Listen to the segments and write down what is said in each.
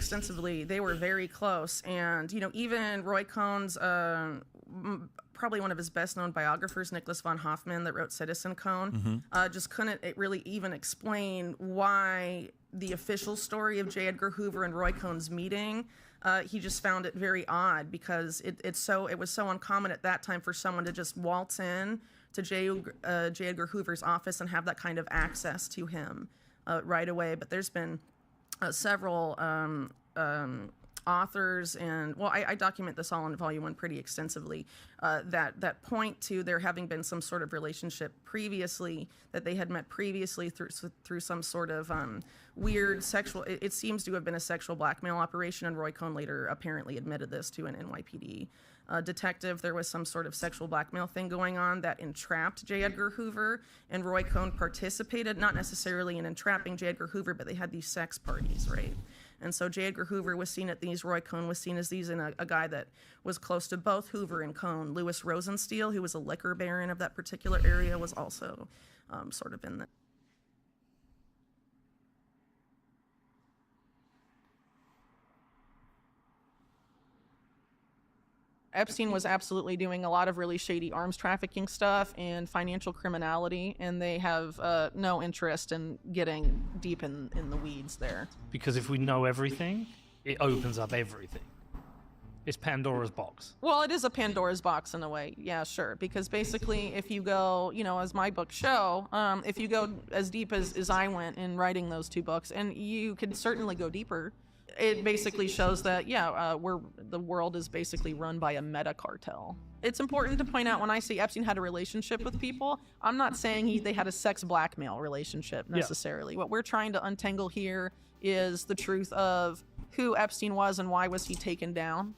extensively. They were very close. And, even Roy Cohn's, probably one of his best-known biographers, Nicholas von Hoffman, that wrote Citizen Cohn, just couldn't really even explain why the official story of J. Edgar Hoover and Roy Cohn's meeting, he just found it very odd because it was so uncommon at that time for someone to just waltz in to J. Edgar Hoover's office and have that kind of access to him right away. But there's been several authors, and I document this all in Volume 1 pretty extensively, that point to there having been some sort of relationship previously, that they had met previously through some sort of weird sexual, it seems to have been a sexual blackmail operation, and Roy Cohn later apparently admitted this to an NYPD detective. There was some sort of sexual blackmail thing going on that entrapped J. Edgar Hoover, and Roy Cohn participated, not necessarily in entrapping J. Edgar Hoover, but they had these sex parties, right? And so J. Edgar Hoover was seen at these, Roy Cohn was seen as these, and a guy that was close to both Hoover and Cohn, Louis Rosenstiel, who was a liquor baron of that particular area, was also sort of in the... Epstein was absolutely doing a lot of really shady arms trafficking stuff and financial criminality, and they have no interest in getting deep in the weeds there. Because if we know everything, it opens up everything. It's Pandora's box. Well, it is a Pandora's box in a way, yeah, sure. Because basically, if you go, as my books show, if you go as deep as I went in writing those 2 books, and you could certainly go deeper, it basically shows that, the world is basically run by a meta cartel. It's important to point out when I say Epstein had a relationship with people, I'm not saying they had a sex blackmail relationship necessarily. Yeah. What we're trying to untangle here is the truth of who Epstein was and why was he taken down.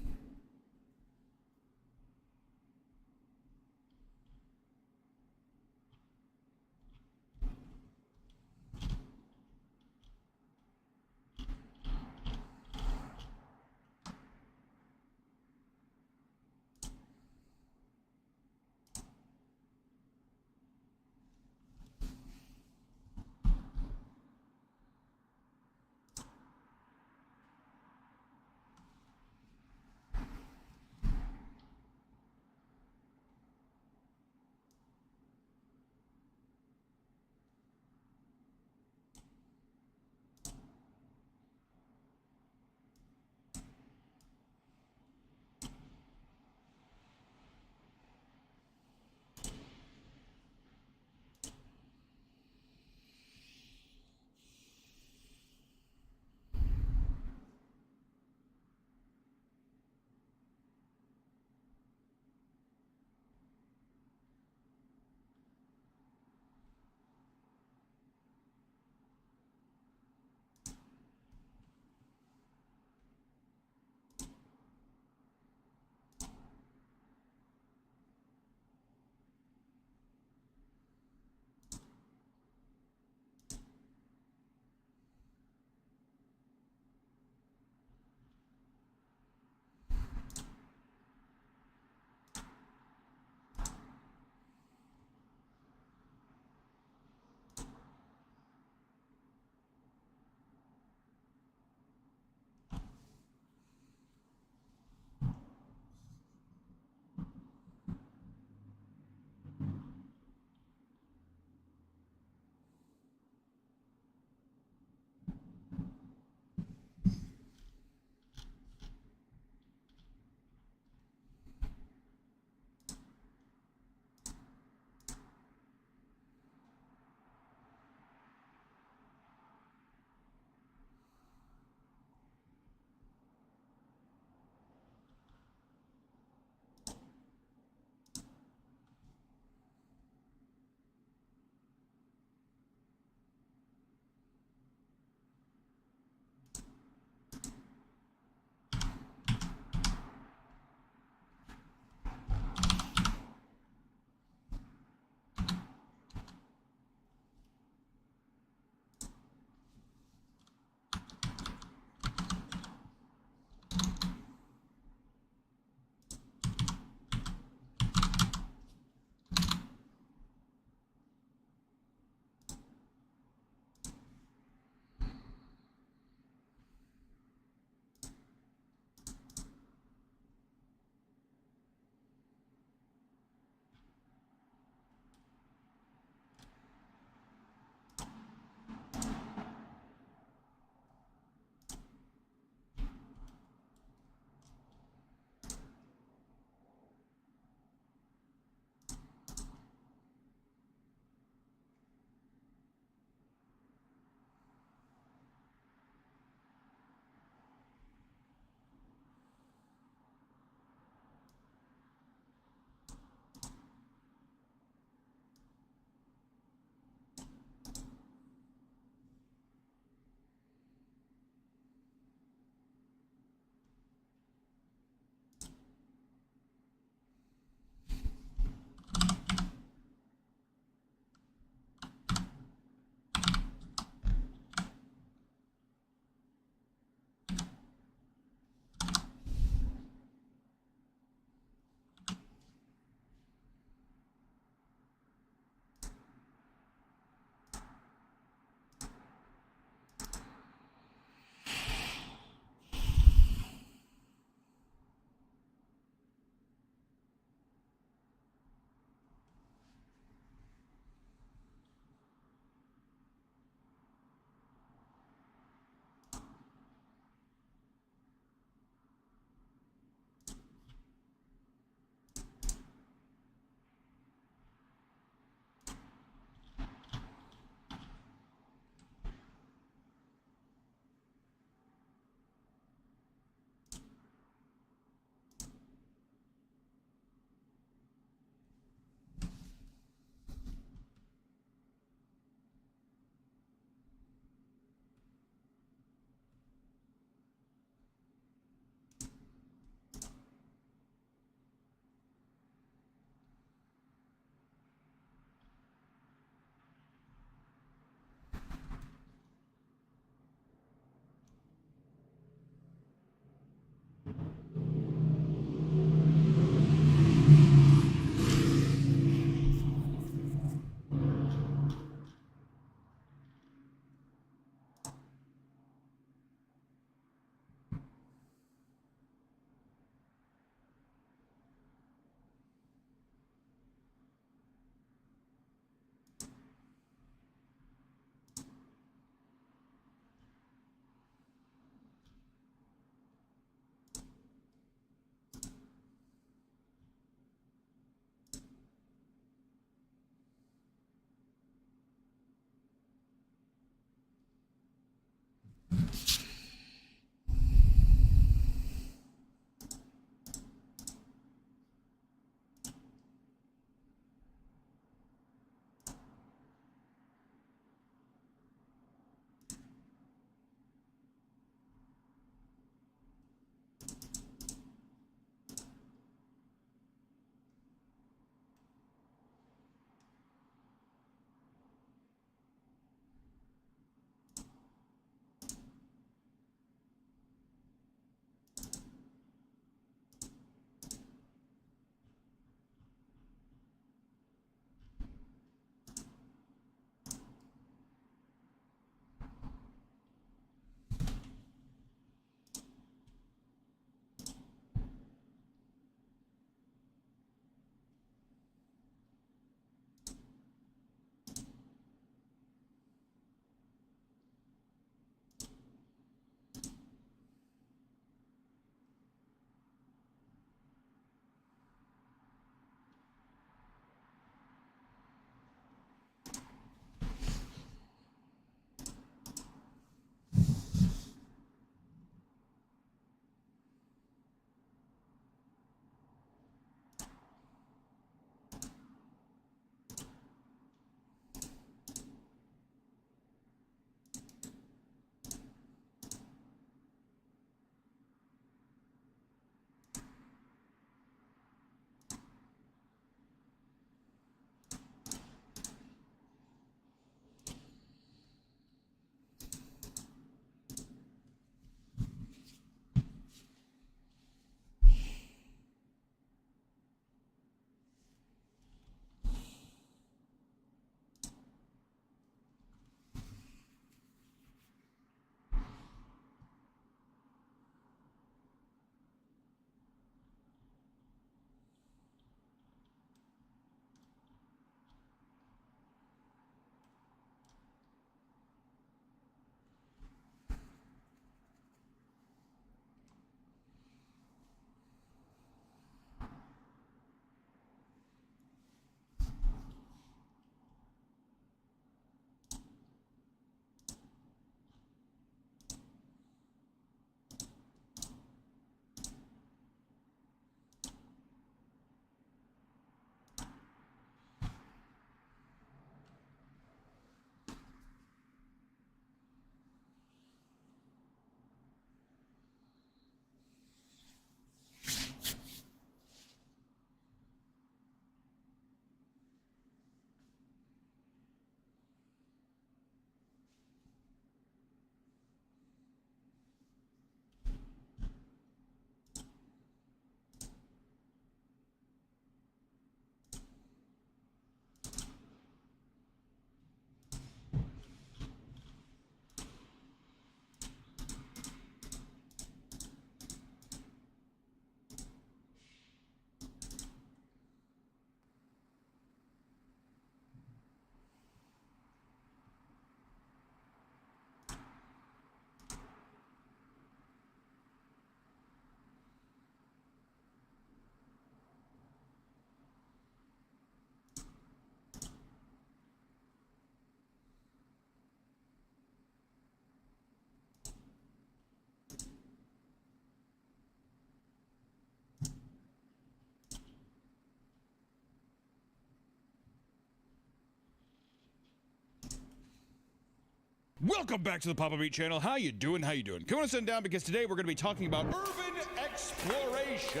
Welcome back to the Papa Beat channel. How you doing? How you doing? Come on, sit down because today we're going to be talking about urban exploration.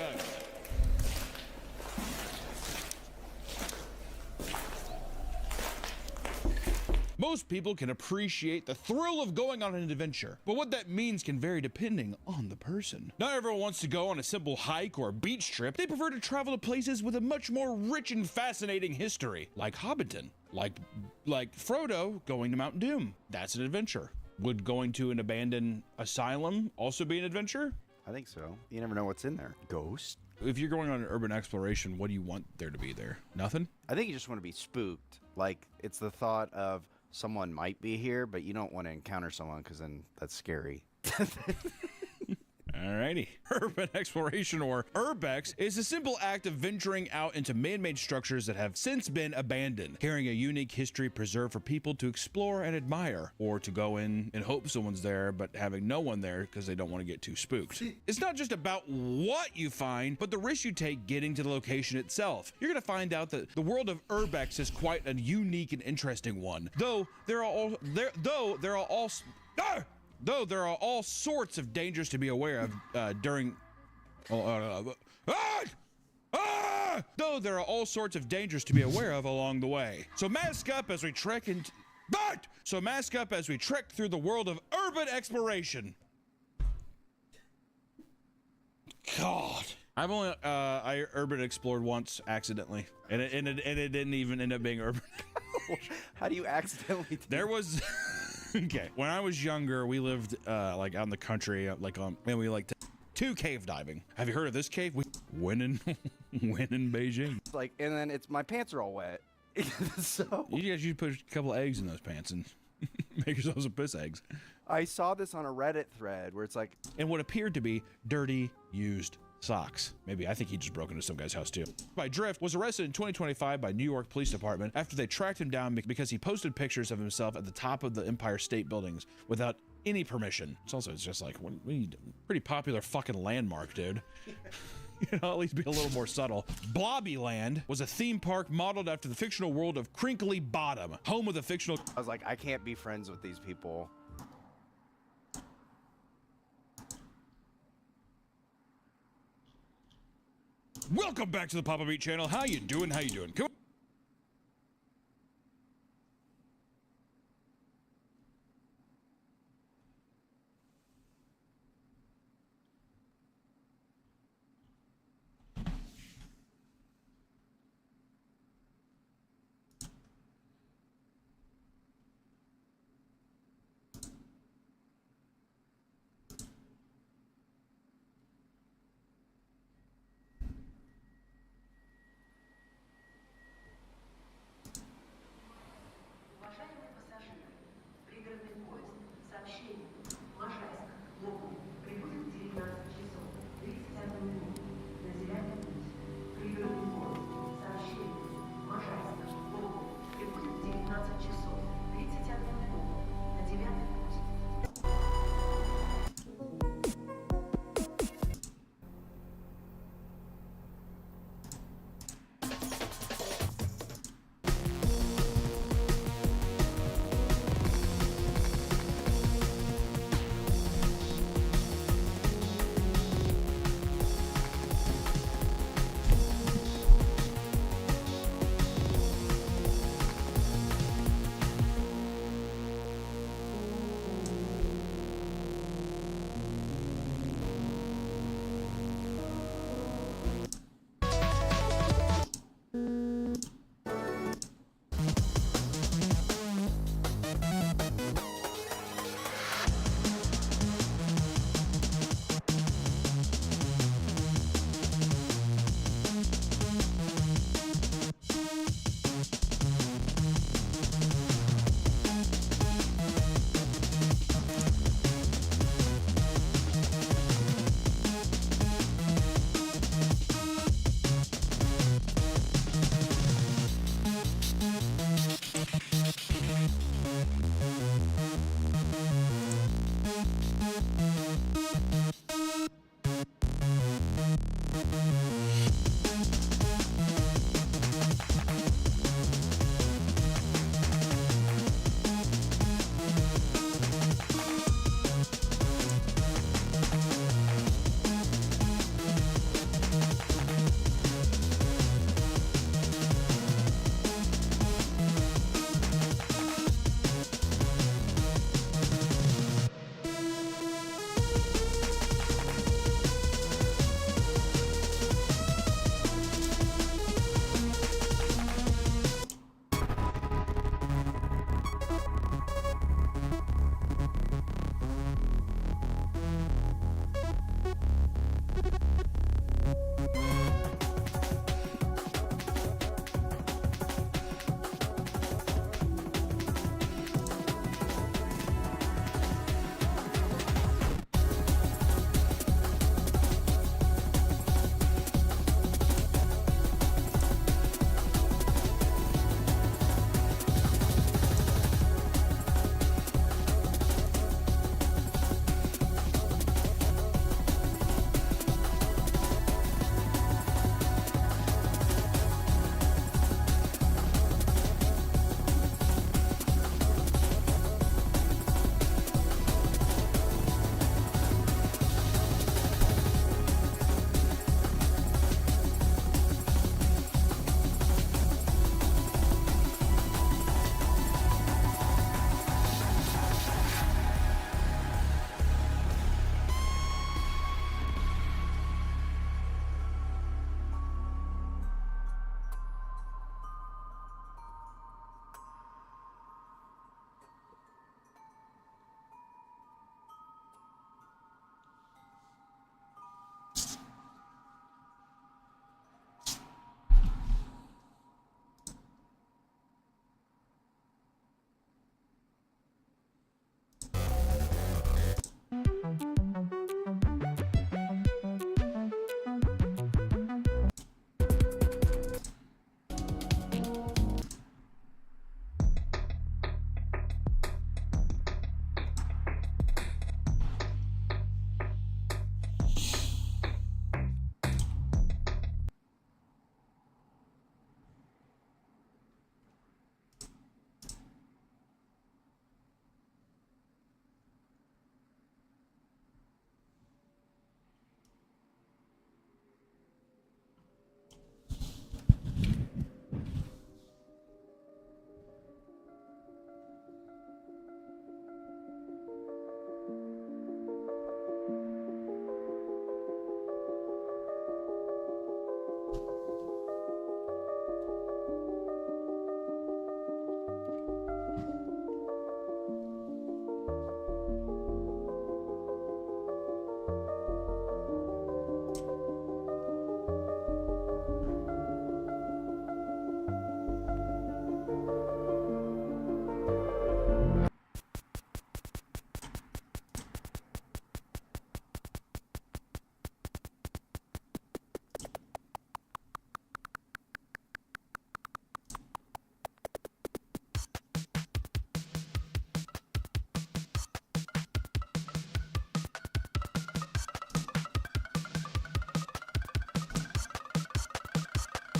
Most people can appreciate the thrill of going on an adventure, but what that means can vary depending on the person. Not everyone wants to go on a simple hike or a beach trip. They prefer to travel to places with a much more rich and fascinating history, like Hobbiton, like Frodo going to Mount Doom. That's an adventure. Would going to an abandoned asylum also be an adventure? I think so. You never know what's in there. Ghost? If you're going on an urban exploration, what do you want there to be there? Nothing? I think you just want to be spooked. Like, it's the thought of someone might be here, but you don't want to encounter someone because then that's scary. Alrighty. Urban exploration, or urbex, is a simple act of venturing out into man-made structures that have since been abandoned, carrying a unique history preserved for people to explore and admire, or to go in and hope someone's there, but having no one there because they don't want to get too spooked. It's not just about what you find, but the risk you take getting to the location itself. You're going to find out that the world of urbex is quite a unique and interesting one, though there are all sorts of dangers to be aware of during. Though there are all sorts of dangers to be aware of along the way. So mask up as we trek through the world of urban exploration. God, I've only I urban explored once accidentally, and it didn't even end up being urban. How do you accidentally do There was. Okay, when I was younger, we lived like out in the country, and we like to cave diving. Have you heard of this cave? We went in Beijing. like, and then it's my pants are all wet. So You guys should put a couple of eggs in those pants and make yourselves some piss eggs. I saw this on a Reddit thread where it's like, And what appeared to be dirty, used socks. Maybe I think he just broke into some guy's house too. By Drift was arrested in 2025 by New York Police Department after they tracked him down because he posted pictures of himself at the top of the Empire State Buildings without any permission. It's just like, we need a pretty popular fucking landmark, dude. You know, at least be a little more subtle. Blobbyland was a theme park modeled after the fictional world of Crinkly Bottom, home of the fictional. I was like, I can't be friends with these people. Welcome back to the Papa Beat channel. How you doing? How you doing? Come on.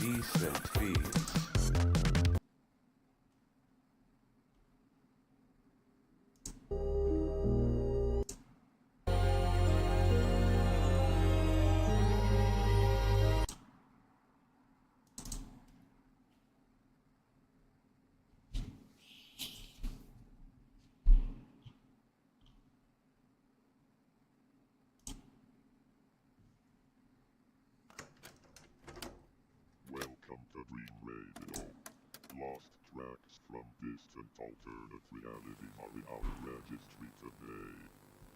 decent fees. Welcome to Dream Radio. Lost tracks from distant alternate reality are in our registry today.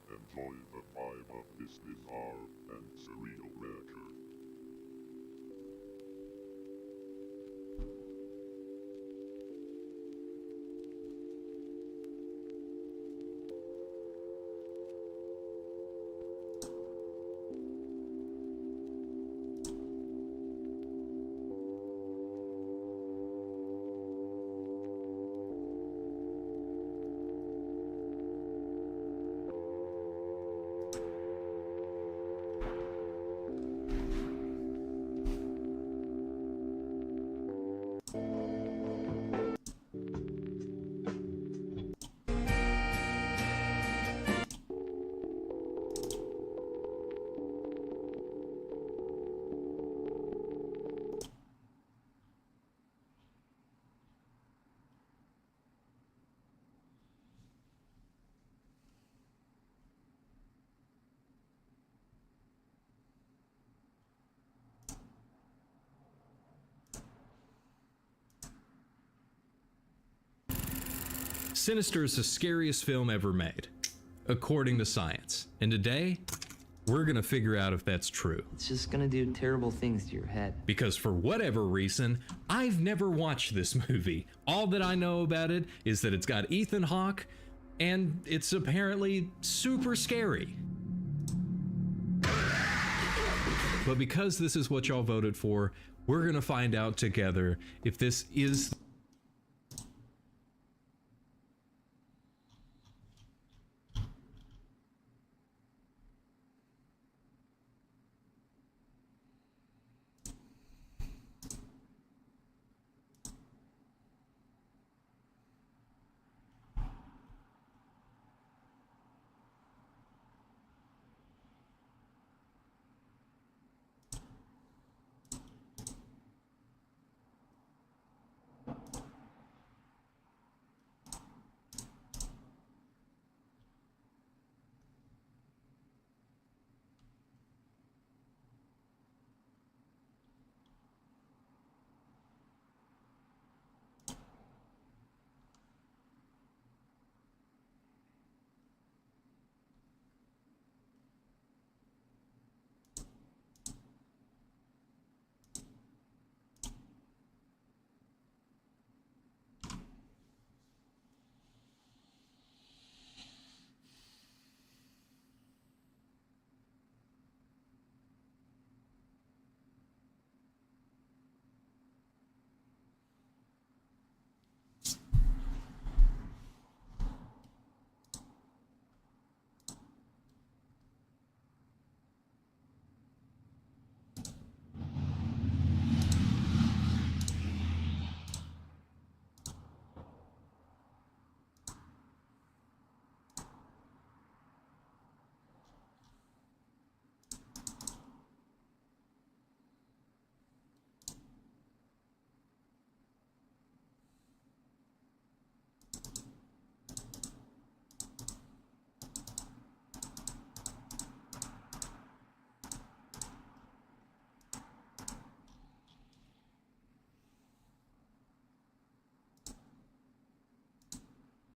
Enjoy the vibe of this bizarre and surreal record. Sinister is the scariest film ever made, according to science. And today, we're gonna figure out if that's true. It's just gonna do terrible things to your head. Because for whatever reason, I've never watched this movie. All that I know about it is that it's got Ethan Hawke, and it's apparently super scary. But because this is what y'all voted for, we're gonna find out together if this is